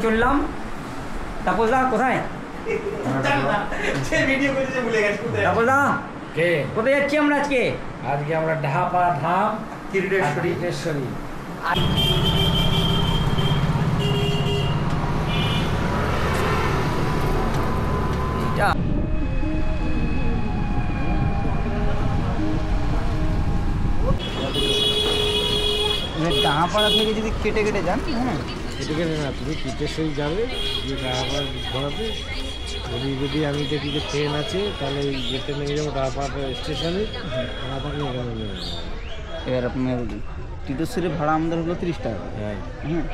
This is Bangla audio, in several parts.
চললাম তাপসদা কোথায়? তাপসদা কে কোথায় যাচ্ছি আমরা আজকে? আজকে আমরা ঢাপা ধাম কিরিটেশ্বরী। ডাহাপাড়া থেকে যদি কেটে কেটে যান, হ্যাঁ কেটে কেটে না, তুমি কিরিটেশ্বরী যাবে, গিয়ে ঢাপাড়া ঘোরাবে। যদি আমি দেখি যে ট্রেন আছে তাহলে যেতে নিয়ে যাবো ঢাপাড়া স্টেশনে, না থাকলে এখানে নেমে যাবো। এবার আপনার টিটোশ্বরী ভাড়া আমাদের হলো 30 টাকা। হ্যাঁ হ্যাঁ,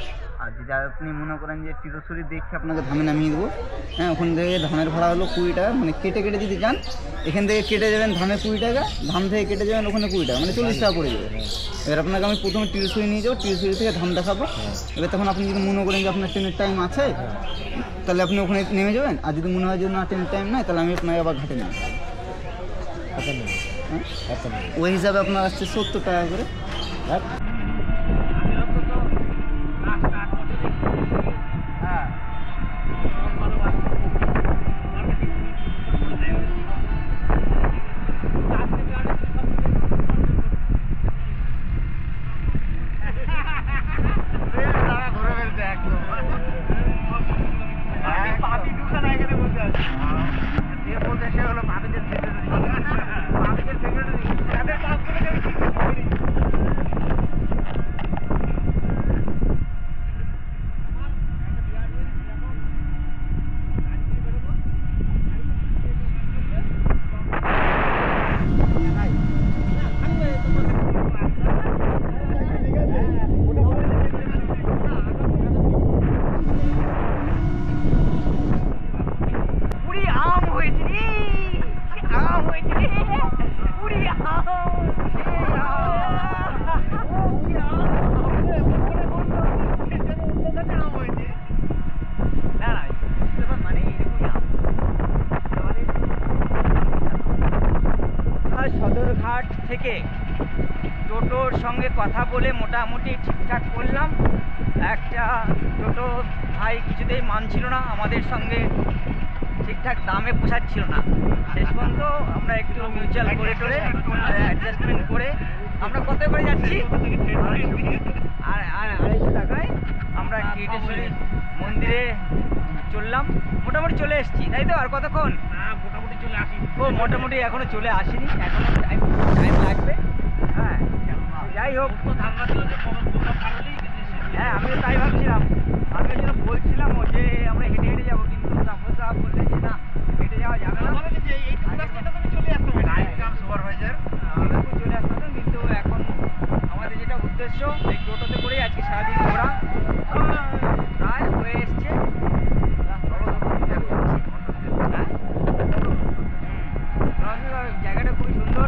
আর যদি আপনি মনে করেন যে টিটোশ্বরী দেখে আপনাকে ধামে নামিয়ে দেবো, হ্যাঁ ওখান থেকে ধামের ভাড়া হলো 20 টাকা। মানে কেটে কেটে যদি যান, এখান থেকে কেটে যাবেন ধামে 20 টাকা, ধাম থেকে কেটে যাবেন ওখানে 20 টাকা, মানে 40 টাকা পড়ে যাবে। এবার আপনাকে আমি প্রথমে টিটোশ্বরী নিয়ে যাবো, টিটোশ্বরী থেকে ধাম দেখাবো। এবার তখন আপনি যদি মনে করেন যে আপনার ট্রেনের টাইম আছে, তাহলে আপনি ওখানে নেমে যাবেন। আর যদি মনে হয় যে না ট্রেনের টাইম নাই, তাহলে আমি আপনাকে আবার ঘাটে নেব। ওই হিসাবে আপনার আসছে 70 টাকা করে। সদরঘাট থেকে টোটোর সঙ্গে কথা বলে মোটামুটি ঠিকঠাক করলাম। একটা টোটো ভাই কিছুতেই মানছিল না, আমাদের সঙ্গে ঠিকঠাক দামে পোষাচ্ছিল না। শেষ পর্যন্ত আমরা একটু মিউচুয়াল করে টোরে অ্যাডজাস্টমেন্ট করে আমরা কত করে যাচ্ছি, আর 250 টাকায় আমরা কিরিটেশ্বরী মন্দিরে চললাম। মোটামুটি চলে এসেছি, তাই তো? আর কতক্ষণ? মোটামুটি চলে আসি। ও মোটামুটি এখনো চলে আসেনি, এখনো টাইম লাগবে। হ্যাঁ যাই হোক, হ্যাঁ আমিও তাই ভাবছিলাম। আমি ওই জন্য বলছিলাম যে আমরা হেঁটে হেঁটে যাবো, কিন্তু তাপসদা বললেন যে না হেঁটে যাওয়া যাবে না, চলে আসতে হবে। কিন্তু এখন আমাদের যেটা উদ্দেশ্য, এই টোটোতে করেই আজকে সারাদিন ঘোরা প্রায় হয়ে এসছে। জায়গাটা খুবই সুন্দর।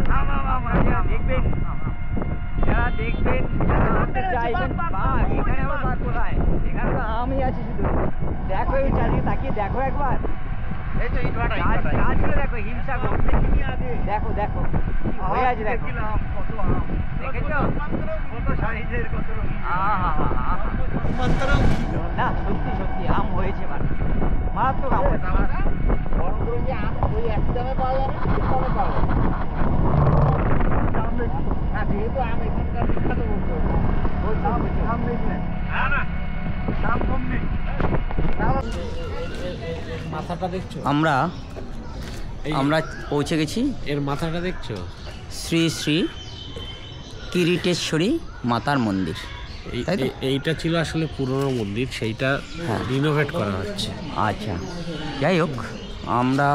যারা দেখবেন চাইবেন এখানে আবার বাঘ কোথায়? এখানে তো আমি আছি শুধু। দেখো এই চারিদিকে তাকিয়ে দেখো একবার, এই তো গাছগুলো দেখো, হিমসাগর দেখো দেখো কি হয়ে আছে, দেখো দেখেছো না? সত্যি সত্যি আম হয়েছে, মারাত্মক আম হয়েছে। মাথাটা দেখছো? আমরা পৌঁছে গেছি। এর মাথাটা দেখছো? শ্রী শ্রী কিরিটেশ্বরী মাতার মন্দির। এইটা ছিল আসলে পুরনো মন্দির, সেইটা রিনোভেট করা হচ্ছে। আচ্ছা, যাই হোক আমরা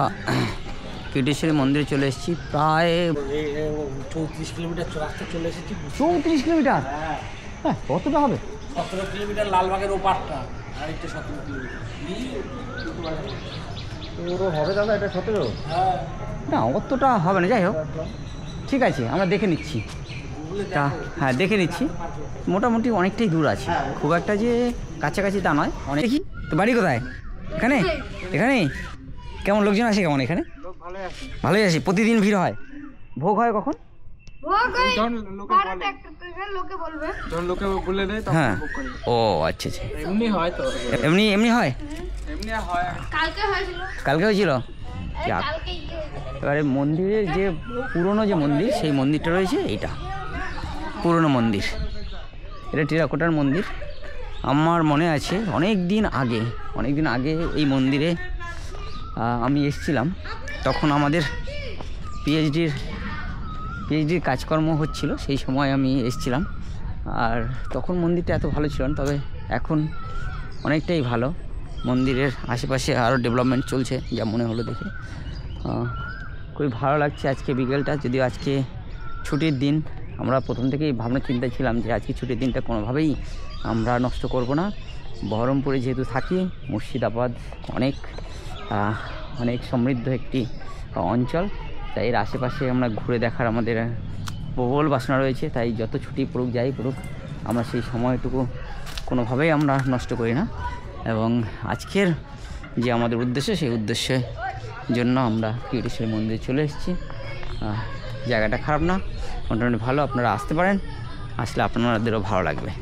কিরিটেশ্বরী মন্দিরে চলে এসেছি। প্রায় 34 কিলোমিটার রাস্তা চলে এসেছি। 34 কিলোমিটার? হ্যাঁ কতটা হবে? 17 কিলোমিটার লালবাগের ওপারটা, আর এটা 17 কিলোমিটার হবে দাদা, এটা 17? হ্যাঁ না অতটা হবে না, যাই হোক ঠিক আছে আমরা দেখে নিচ্ছি। তা হ্যাঁ দেখে নিচ্ছি, মোটামুটি অনেকটাই দূর আছে, খুব একটা যে কাছাকাছি তা নয়। অনেক দেখি তো। বাড়ি কোথায়? এখানে? এখানে কেমন লোকজন আসে? কেমন এখানে? ভালোই আসে। প্রতিদিন ভিড় হয়? ভোগ হয় কখন? যখন লোকে বলবে, যখন লোকে বলে দেয় তখন হ্যাঁ বুক করে। ও আচ্ছা আচ্ছা, এমনি হয় তো, এমনি এমনি হয়, এমনি হয়। কালকে হয়েছিল। যাক, এবারে মন্দিরের যে পুরনো যে মন্দির, সেই মন্দিরটা রয়েছে এইটা পুরনো মন্দির, এটা টেরাকোটার মন্দির। আমার মনে আছে অনেক দিন আগে এই মন্দিরে আমি এসেছিলাম, তখন আমাদের পিএইচডির কাজকর্ম হচ্ছিল, সেই সময় আমি এসেছিলাম। আর তখন মন্দিরটা এত ভালো ছিল না, তবে এখন অনেকটাই ভালো। মন্দিরের আশেপাশে আরও ডেভেলপমেন্ট চলছে যা মনে হলো দেখে। খুবই ভালো লাগছে আজকে বিকেলটা, যদিও আজকে ছুটির দিন। আমরা প্রথম থেকেই ভাবনা চিন্তা ছিলাম যে আজকে ছুটির দিনটা কোনোভাবেই আমরা নষ্ট করব না। বহরমপুরে যেহেতু থাকি, মুর্শিদাবাদ অনেক সমৃদ্ধ একটি অঞ্চল, তাই এর আশেপাশে আমরা ঘুরে দেখার আমাদের প্রবল বাসনা রয়েছে। তাই যত ছুটি পড়ুক যাই পড়ুক, আমরা সেই সময়টুকু কোনোভাবেই আমরা নষ্ট করি না। এবং আজকের যে আমাদের উদ্দেশ্য, সেই উদ্দেশ্যের জন্য আমরা কিউটেশ্বরী মন্দিরে চলে এসেছি। জায়গাটা খারাপ না, মোটামুটি ভালো, আপনারা আসতে পারেন, আসলে আপনাদেরও ভালো লাগবে।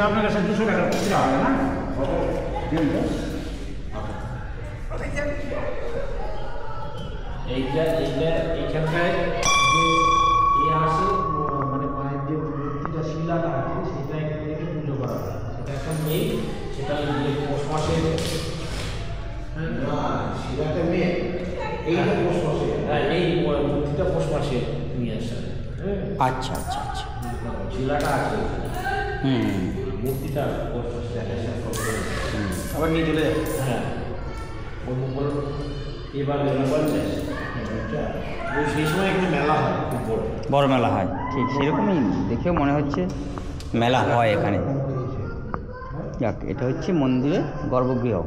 আপনার কাছে 200 টাকা খুচরা হবে না? এইখানটায় যে আসে, মানে মায়ের যে মূর্তিটা শিলাটা আছে, সেটা এখান থেকে পুজো করা হয়। সেটা এখন নেই, সেটা পৌষ মাসে, শিলাটা মেয়ে, এইটা পৌষ মাসে, হ্যাঁ এই মূর্তিটা পৌষ মাসে নিয়ে আসা। আচ্ছা আচ্ছা আচ্ছা, শিলাটা আছে, মূর্তিটা আবার নিয়ে চলে যাবে। হ্যাঁ, এবার সেই সময় এখানে মেলা হয়, বড় মেলা হয়, ঠিক সেরকমই দেখেও মনে হচ্ছে মেলা হয় এখানে। যাক, এটা হচ্ছে মন্দিরের গর্ভগৃহ।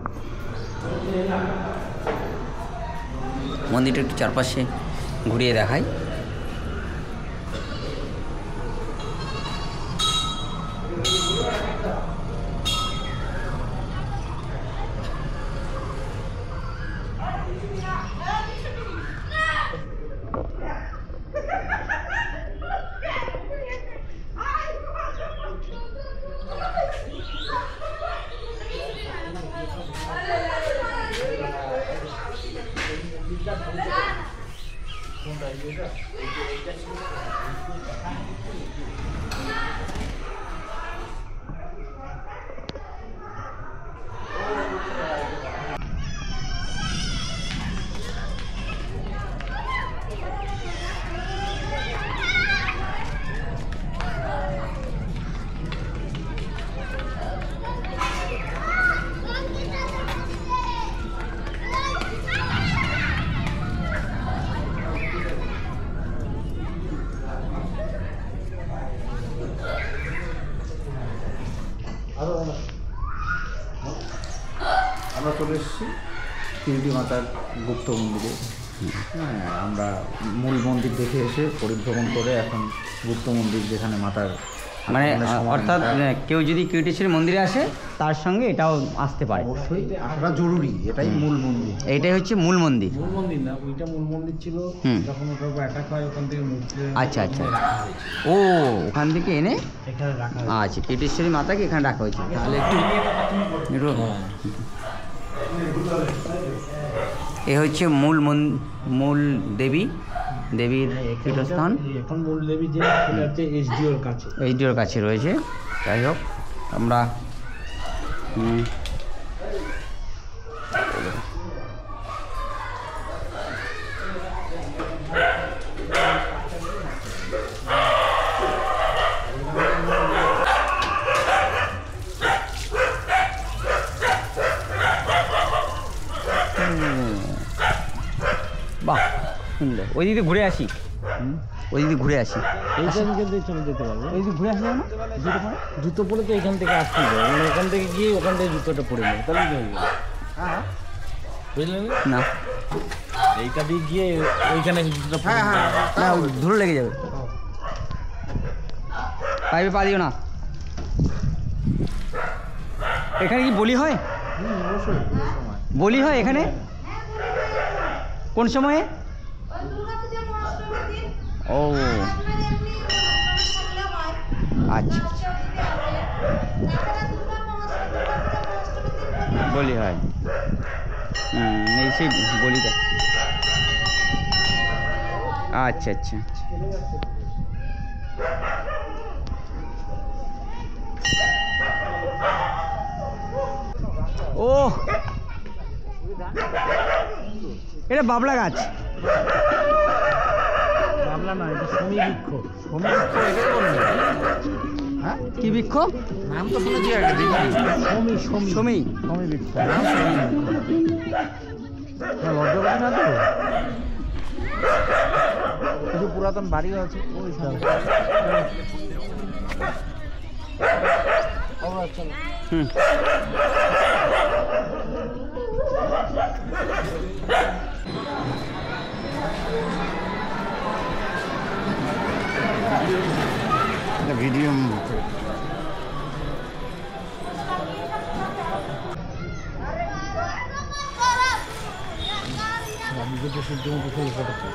মন্দিরটা একটু চারপাশে ঘুরিয়ে দেখাই। আমরা চলে এসেছি শিরডি মাতার গুপ্ত মন্দিরে। হ্যাঁ, আমরা মূল মন্দির দেখে এসে পরিভ্রমণ করে এখন গুপ্ত মন্দির, যেখানে মাতার মানে অর্থাৎ কেউ যদি কিউটেশ্বরী মন্দিরে আসে, তার সঙ্গে এটাও আসতে পারে। অবশ্যই আসাটা জরুরি, এটাই মূল মন্দির। এইটাই হচ্ছে মূল মন্দির। মূল মন্দির না, ওইটা মূল মন্দির ছিল। যখন ওটার উপর অ্যাটাক হয়, ওখান থেকে মূর্তি আচ্ছা আচ্ছা, ও ওখান থেকে এনে এখানে রাখা হয়। আচ্ছা, কিউটেশ্বরী মাতাকে এখানে রাখা হয়েছে। তাহলে একটু এ হচ্ছে মূল দেবীর পীঠস্থান। এখন মূল দেবী যে সেটা হচ্ছে এইচডিওর কাছে রয়েছে। যাই হোক, আমরা বাহ, সুন্দর। ওই দিকে ঘুরে আসি, এইখান থেকে চলে যেতে পারবো। এই যে ঘুরে আসবে না জুতো পরে? জুতো পরে তো এখান থেকে আসতে হবে, মানে ওখান থেকে গিয়ে ওখান থেকে জুতোটা পরে নেবো, তাহলে কি হয়ে গেল? হ্যাঁ বুঝলেন না এইটা দিয়ে গিয়ে ওইখানে জুতোটা পরে হ্যাঁ হ্যাঁ না ধুলো লেগে যাবে, পাইপে পা দিও না। এখানে কি বলি হয়? অবশ্যই বলি হয় এখানে কোন সময়ে? ও আচ্ছা বলি হয়, এই সেই বলিটা। আচ্ছা আচ্ছা আচ্ছা। ও এটা বাবলা গাছ। বাবলা না, এটা শমী বৃক্ষ। শমী বৃক্ষ এটাই বলবে? হ্যাঁ কি বৃক্ষ? নাম তো শুনেছি আগে দেখিনি। শমী শমী সমী শমী বৃক্ষ। লজ্জাবতী না তো? কিছু পুরাতন বাড়িও আছে ওই সামনে। হুম ভিডিও নিজেকে সূর্যমুখী ফুল ফোটাচ্ছে।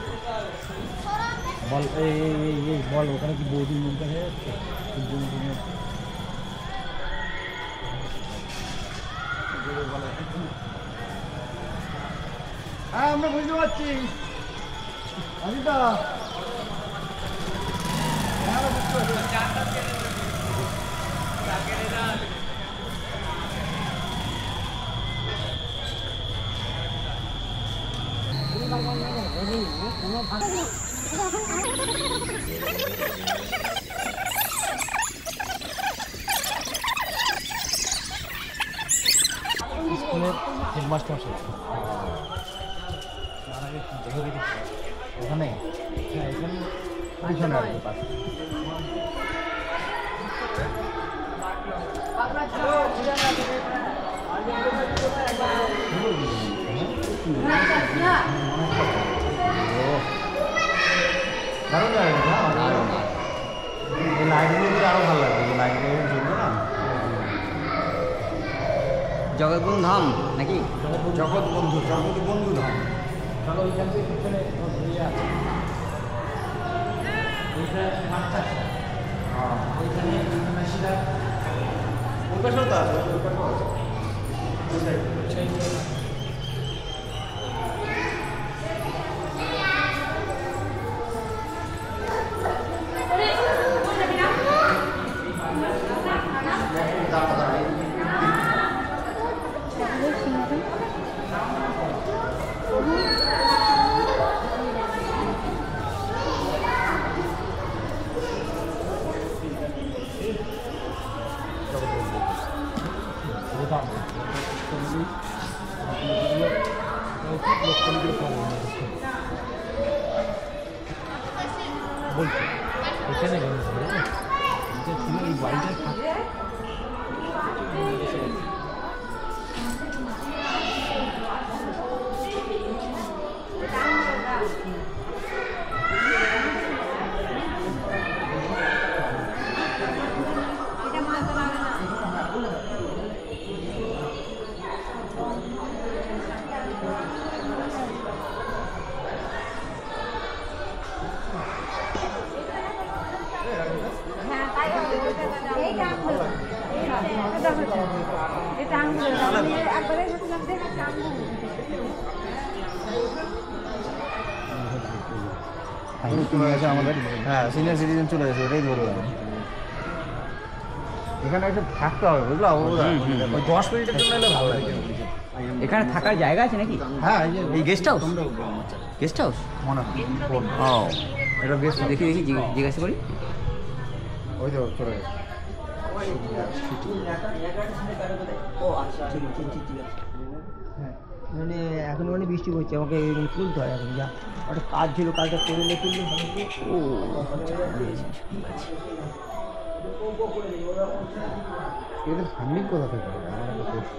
বল এই বল, ওখানে কি বৌদির মুখ দেখা যাচ্ছে? সূর্যমুখী মুখ। হ্যাঁ আমরা বুঝতে পারছি অজিতা। স্কুলের হেডমাস্টার সাহেব ওখানে, হ্যাঁ এখানে পিছনে আর কি পাশে। দারুণ জায়গা না? এই লাইব্রেরি আরো ভালো লাগবে, এই লাইব্রেরি জন্য না জগৎবন্ধু ধাম নাকি? জগৎবন্ধু ধাম। চলো ওইখান থেকে পিছনে ইয়ে আছে। ওইখানে মাছ চাষ হয়। ওইখানে মেশিনটা ওই পাশেও তো আছে, ওই পাশেও আছে। বলছি এখানে গেল এটা ছিল এই বাড়িটা থাকে। আমাদের হ্যাঁ সিনিয়র সিটিজেন চলে গেছে, ওটাই ধরবো। এখানে একটু থাকতে হবে বুঝলো, ওই 10 মিনিটের জন্য এলে ভালো লাগে। এখানে থাকার জায়গা আছে নাকি? হ্যাঁ এই গেস্ট হাউস? গেস্ট হাউস মনে হয় ও এটা গেস্ট দেখি দেখি জিজ্ঞাসা করি। ওই তো চলে গেছে। ও আচ্ছা ঠিক আছে ঠিক আছে। মানে এখন মানে বৃষ্টি পড়ছে, আমাকে এগুলো তুলতে হয় এখন। যা একটা কাজ ছিল, কাজটা করে নিয়ে তুললে ও এদের ফান্ডিং কোথা থেকে হয়? আমার একটা প্রশ্ন।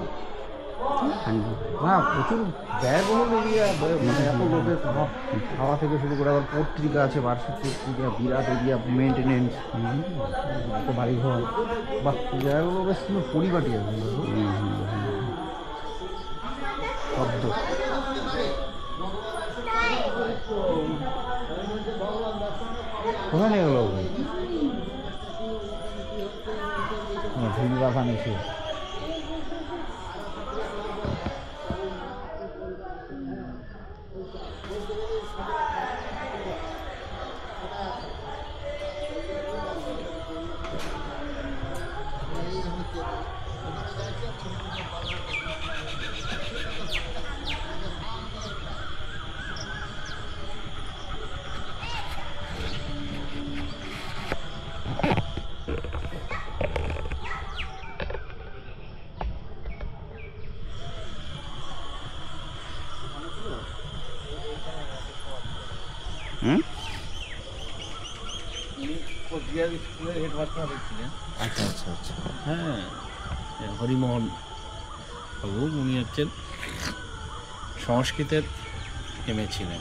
না, প্রচুর ব্যয়বহুল এরিয়া, মানে এত লোকের খাওয়া থেকে শুরু করে, আবার পত্রিকা আছে, বার্ষিক পত্রিকা, বিরাট এরিয়া, মেনটেনেন্স, এত বাড়িঘর, বা জায়গাগুলো বেশ সুন্দর পরিপাটি আছে, শব্দ। কোথায় নিয়ে গেল ঝুল বাগান এসে? আচ্ছা আচ্ছা আচ্ছা, হ্যাঁ, হরিমোহন বাবু উনি হচ্ছেন সংস্কৃতের এমএ ছিলেন।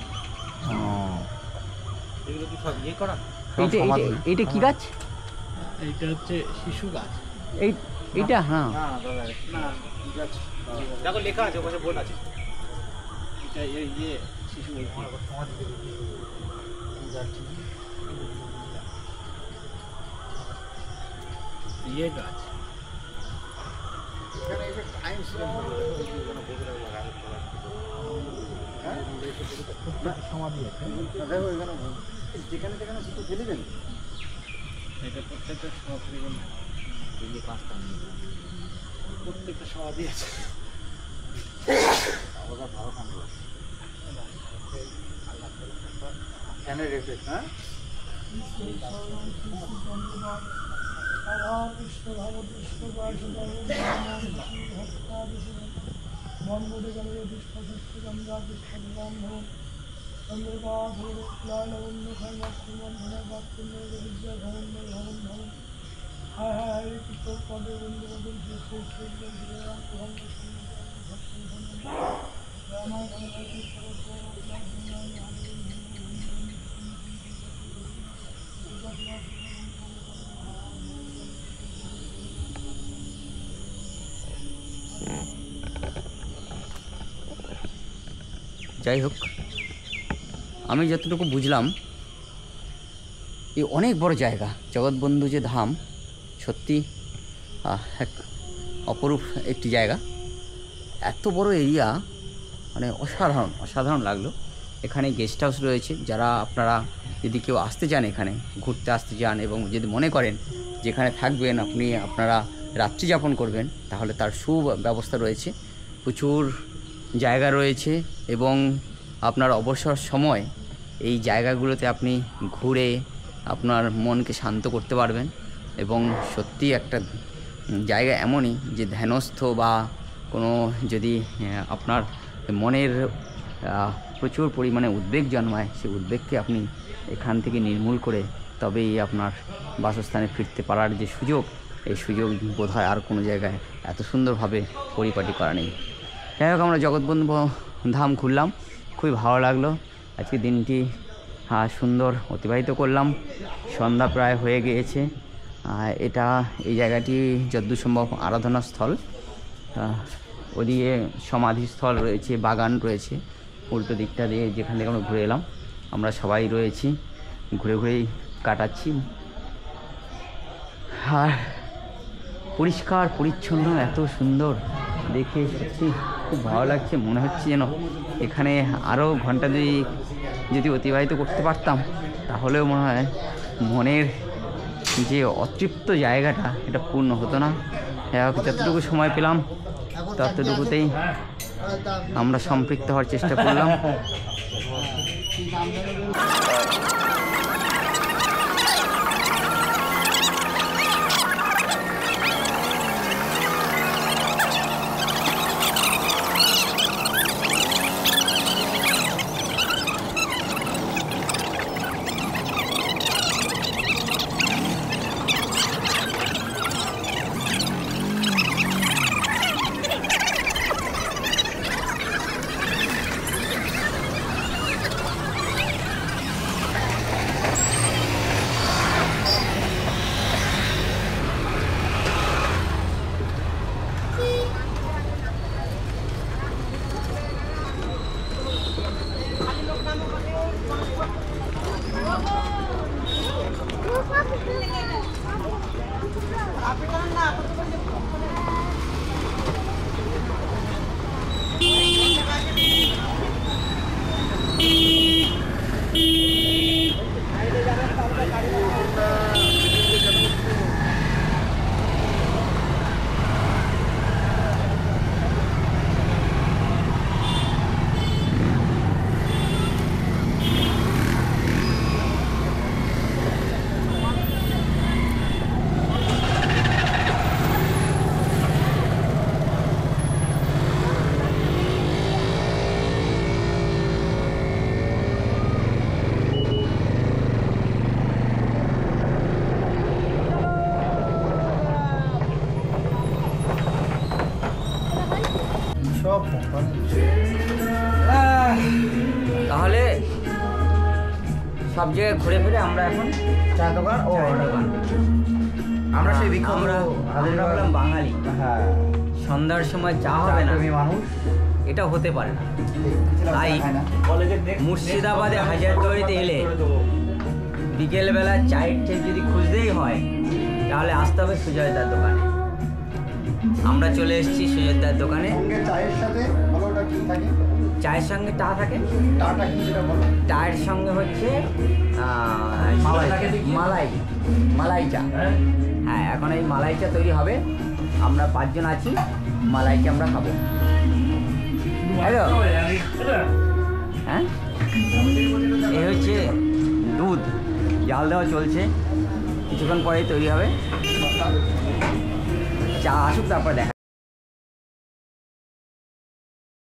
এইটা কি গাছ? এইটা হচ্ছে শিশু গাছ। এইটা হ্যাঁ, দেখো লেখা আছে, ওখানে বোর্ড আছে, এটা ইয়ে শিশু ইয়ে গাছ। সমাধি আছে, যেখানে যেখানে শুধু ফেলে দেন। এটা প্রত্যেকটা সমাধি, প্রত্যেকটা সমাধি আছে। ফ্যানের এফেক্ট, হ্যাঁ। যাই হোক, আমি যতটুকু বুঝলাম, এই অনেক বড় জায়গা জগৎবন্ধু যে ধাম, সত্যি এক অপরূপ একটি জায়গা। এত বড় এরিয়া, মানে অসাধারণ অসাধারণ লাগলো। এখানে গেস্ট হাউস রয়েছে, যারা আপনারা যদি কেউ আসতে চান, এখানে ঘুরতে আসতে চান এবং যদি মনে করেন যেখানে থাকবেন আপনি, আপনারা রাত্রি যাপন করবেন, তাহলে তার সুব্যবস্থা রয়েছে, প্রচুর জায়গা রয়েছে এবং আপনার অবসর সময় এই জায়গাগুলোতে আপনি ঘুরে আপনার মনকে শান্ত করতে পারবেন। এবং সত্যি একটা জায়গা এমনই যে ধ্যানস্থ বা কোনো যদি আপনার মনের প্রচুর পরিমাণে উদ্বেগ জন্মায়, সেই উদ্বেগকে আপনি এখান থেকে নির্মূল করে তবেই আপনার বাসস্থানে ফিরতে পারার যে সুযোগ, এই সুযোগ বোধহয় আর কোনো জায়গায় এত সুন্দরভাবে পরিপাটি করা নেই। যাই হোক, আমরা জগৎবন্ধু ধাম ঘুরলাম, খুবই ভালো লাগলো। আজকে দিনটি সুন্দর অতিবাহিত করলাম। সন্ধ্যা প্রায় হয়ে গিয়েছে। এই জায়গাটি যদ্দূর সম্ভব আরাধনা স্থল। ওদিকে সমাধিস্থল রয়েছে, বাগান রয়েছে উল্টো দিকটা দিয়ে, যেখান থেকে আমরা ঘুরে এলাম। আমরা সবাই রয়েছি, ঘুরে ঘুরেই কাটাচ্ছি। আর পরিষ্কার পরিচ্ছন্ন, এত সুন্দর দেখে সত্যি খুব ভালো লাগছে। মনে হচ্ছে যেন এখানে আরও ঘন্টা যদি অতিবাহিত করতে পারতাম, তাহলেও মনে হয় মনের যে অতৃপ্ত জায়গাটা, এটা পূর্ণ হতো না। যতটুকু সময় পেলাম ততটুকুতেই আমরা সম্পৃক্ত হওয়ার চেষ্টা করলাম। সব জায়গায় ঘুরে ফিরে আমরা এখন চা দোকান ও চায়ের দোকান। আমরা সেই বিখ্যাত আমরা হলাম বাঙালি, হ্যাঁ সন্ধ্যার সময় চা হবে না প্রেমী মানুষ এটা হতে পারে না। তাই খায় না। মুর্শিদাবাদে হাজারদুয়ারিতে এলে বিকেলবেলা চায়ের ঠেক যদি খুঁজতেই হয় তাহলে আসতে হবে সুজয়দার দোকানে। আমরা চলে এসেছি সুজয়দার দোকানে। সঙ্গে চায়ের সাথে বলো ওটা কি থাকে? চায়ের সঙ্গে চা থাকে, চাটা কি সেটা বলো। চায়ের সঙ্গে হচ্ছে মালাই মালাই চা। হ্যাঁ, এখন এই মালাই চা তৈরি হবে। আমরা 5 জন আছি, মালাই চা আমরা খাবো। হ্যালো, হ্যাঁ এই হচ্ছে দুধ, জাল দেওয়া চলছে, কিছুক্ষণ পরেই তৈরি হবে। চা আসুক তারপর দেখা।